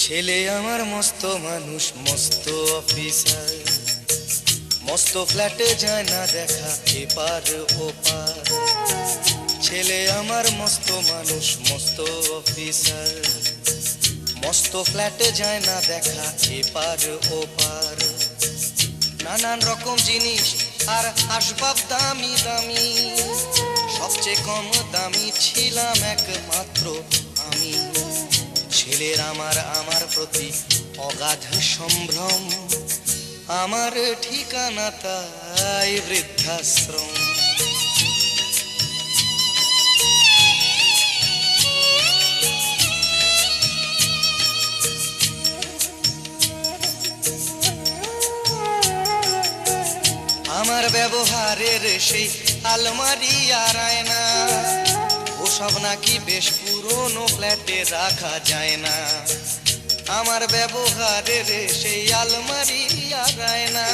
ছেলে আমার মস্ত মানুষ, মস্ত অফিসার, মস্ত ফ্ল্যাটে যায় না দেখা এপার ওপার। ছেলে আমার মস্ত মানুষ, মস্ত অফিসার, মস্ত ফ্ল্যাটে যায় না দেখা এপার ওপার। নানান রকম জিনিস আর আসবাব দামি দামি, সবচেয়ে কম দামি ছিলাম একমাত্র আমি। ছেলের আমার প্রতি অগাধ সম্ভ্রম, আমার ঠিকানা তাই বৃদ্ধাশ্রম। আমার ব্যবহারের সেই আলমারি আর আয়না, ওসব নাকি বেশ পুরনো ফ্ল্যাটে রাখা যায় না। আমার ব্যবহারের সেই আলমারি আর আয়না,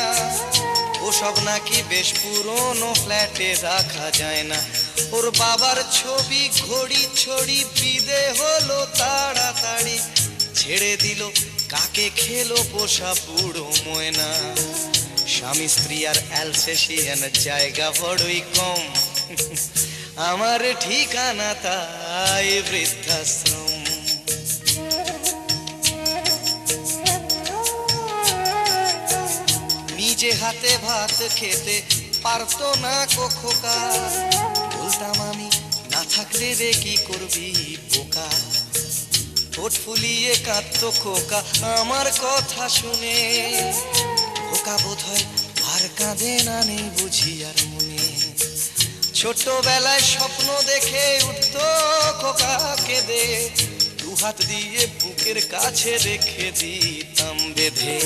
ওসব নাকি বেশ পুরনো ফ্ল্যাটে রাখা যায় না। ওর বাবার ছবি ঘড়ি ছড়ি বিদে হলো তাড়াতাড়ি, ছেড়ে দিল কাকে খেলো পোষা বুড়ো ময়না। স্বামী স্ত্রী আর অ্যালসেশিয়ান জায়গা বড়ই কম, আমার ঠিকানা তাই বৃদ্ধাশ্রম। নিজে হাতে ভাত খেতে পারতো না খোকা, বলতাম আমি না থাকলে রে কি করবি বোকা। ঠোঁট ফুলিয়ে কাঁদতো খোকা আমার কথা শুনে, খোকা বোধহয় আর কাঁদে না, নেই বুঝি আর মনে। ছোটবেলায় স্বপ্ন দেখে উঠতো খোকা কেঁদে, দুহাত দিয়ে বুকের কাছে রেখে দিতাম বেঁধে।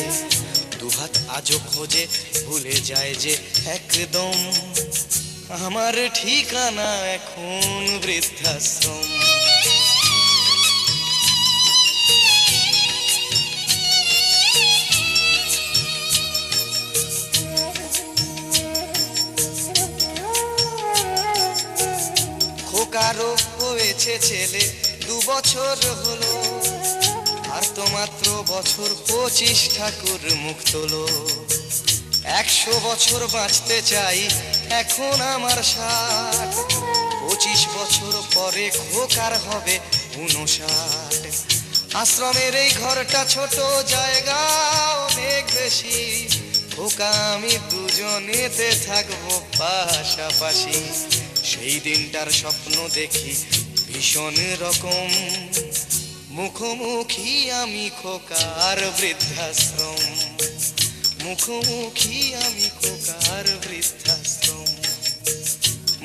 দুহাত আজও খোঁজে ভুলে যায় যে একদম, আমার ঠিকানা এখন বৃদ্ধাশ্রম। খোকারও হয়েছে ছেলে 2 বছর হলো, আর তো মাত্র বছর 25 ঠাকুর মুখ তোলো। 100 বছর বাঁচতে চাই এখন আমার 60, 25 বছর পরে খোকার হবে 59। আশ্রমের এই ঘরটা ছোট, জায়গা অনেক বেশি, খোকা আমি দুজনেতে থাকবো পাশাপাশি। সেই দিনটার স্বপ্ন দেখি ভীষণ রকম, মুখোমুখি আমি খোকার বৃদ্ধাশ্রম, মুখোমুখি আমি খোকার বৃদ্ধাশ্রম,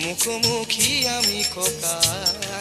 মুখোমুখি আমি খোকার